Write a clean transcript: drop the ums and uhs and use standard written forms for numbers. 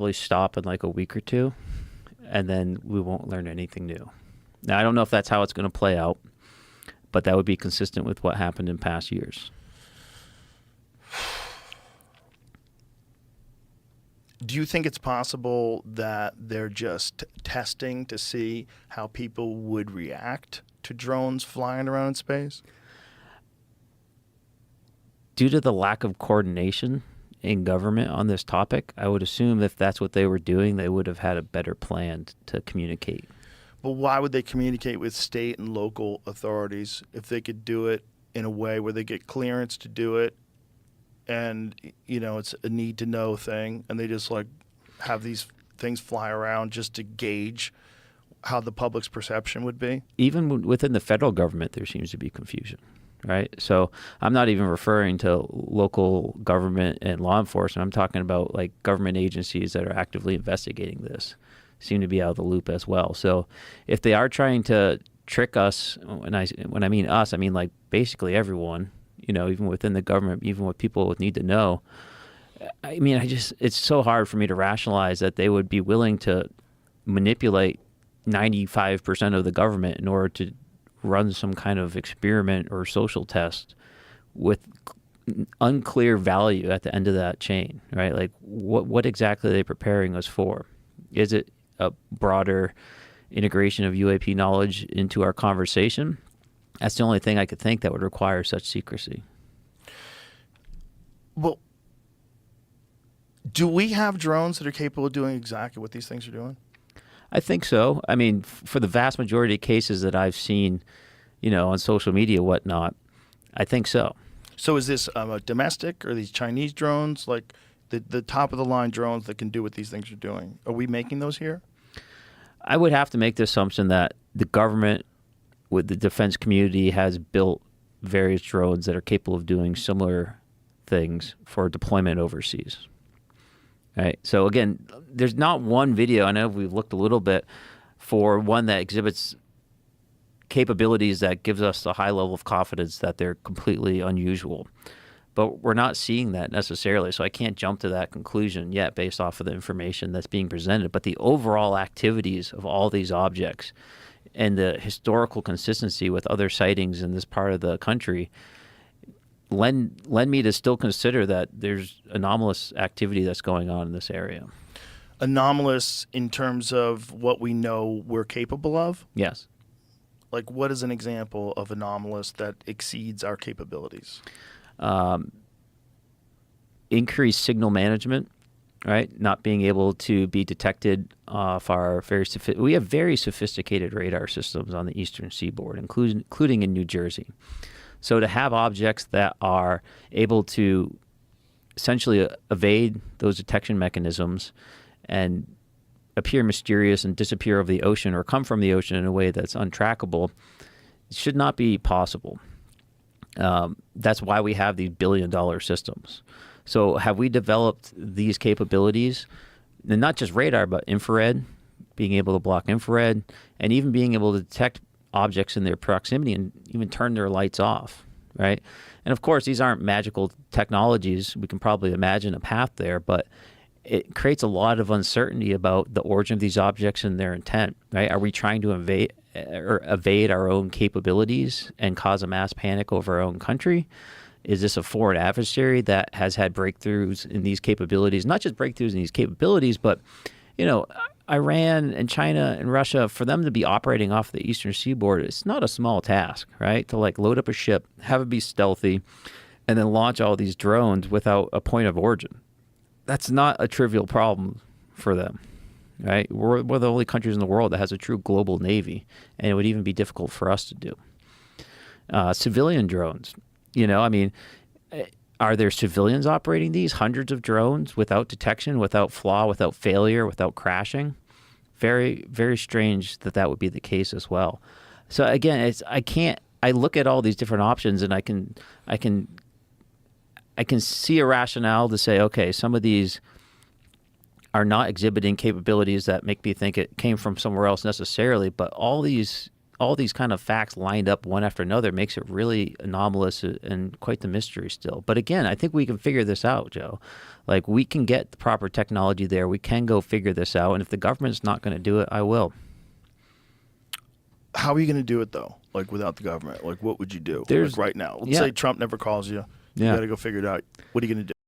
probably stop in like a week or two, and then we won't learn anything new. Now, I don't know if that's how it's going to play out, but that would be consistent with what happened in past years. Do you think it's possible that they're just testing to see how people would react to drones flying around in space? Due to the lack of coordination in government on this topic, I would assume if that's what they were doing, they would have had a better plan to communicate. But why would they communicate with state and local authorities if they could do it in a way where they get clearance to do it, and it's a need to know thing, and they just like have these things fly around just to gauge how the public's perception would be? Even within the federal government, there seems to be confusion, right? So I'm not even referring to local government and law enforcement. I'm talking about like government agencies that are actively investigating this seem to be out of the loop as well. So if they are trying to trick us, when I mean us, I mean like basically everyone, even within the government, even what people would need to know. I mean, it's so hard for me to rationalize that they would be willing to manipulate 95% of the government in order to run some kind of experiment or social test with unclear value at the end of that chain, right? Like what exactly are they preparing us for? Is it a broader integration of UAP knowledge into our conversation? That's the only thing I could think that would require such secrecy. Well, do we have drones that are capable of doing exactly what these things are doing? I think so. I mean, for the vast majority of cases that I've seen, on social media, whatnot, I think so. So is this a domestic, or these Chinese drones, like the top of the line drones that can do what these things are doing? Are we making those here? I would have to make the assumption that the government with the defense community has built various drones that are capable of doing similar things for deployment overseas. Right. So again, there's not one video. I know we've looked a little bit for one that exhibits capabilities that gives us a high level of confidence that they're completely unusual. But we're not seeing that necessarily. So I can't jump to that conclusion yet based off of the information that's being presented. But the overall activities of all these objects and the historical consistency with other sightings in this part of the country lend me to still consider that there's anomalous activity that's going on in this area. Anomalous in terms of what we know we're capable of? Yes. Like, what is an example of anomalous that exceeds our capabilities? Increased signal management, right? Not being able to be detected off our we have very sophisticated radar systems on the eastern seaboard, including in New Jersey. So to have objects that are able to essentially evade those detection mechanisms and appear mysterious and disappear over the ocean or come from the ocean in a way that's untrackable should not be possible. That's why we have these billion-dollar systems. So have we developed these capabilities, and not just radar, but infrared, being able to block infrared, and even being able to detect objects in their proximity and even turn their lights off, right? And of course, these aren't magical technologies. We can probably imagine a path there, but it creates a lot of uncertainty about the origin of these objects and their intent, right? Are we trying to evade our own capabilities and cause a mass panic over our own country? Is this a foreign adversary that has had breakthroughs in these capabilities? Not just breakthroughs in these capabilities, but, Iran and China and Russia, for them to be operating off the eastern seaboard, it's not a small task, right? To load up a ship, have it be stealthy, and then launch all these drones without a point of origin. That's not a trivial problem for them, right? We're one of the only countries in the world that has a true global navy, and it would even be difficult for us to do. Civilian drones, are there civilians operating these? Hundreds of drones without detection, without flaw, without failure, without crashing? Very, very strange that would be the case as well. So again, I look at all these different options and I can see a rationale to say, okay, some of these are not exhibiting capabilities that make me think it came from somewhere else necessarily, but all these all these kind of facts lined up one after another makes it really anomalous and quite the mystery still. But again, I think we can figure this out, Joe. Like, we can get the proper technology there. We can go figure this out. And if the government's not going to do it, I will. How are you going to do it, though? Like, without the government? Like, what would you do? There's- Like, right now. Let's yeah. say Trump never calls you. You Yeah. got to go figure it out. What are you going to do?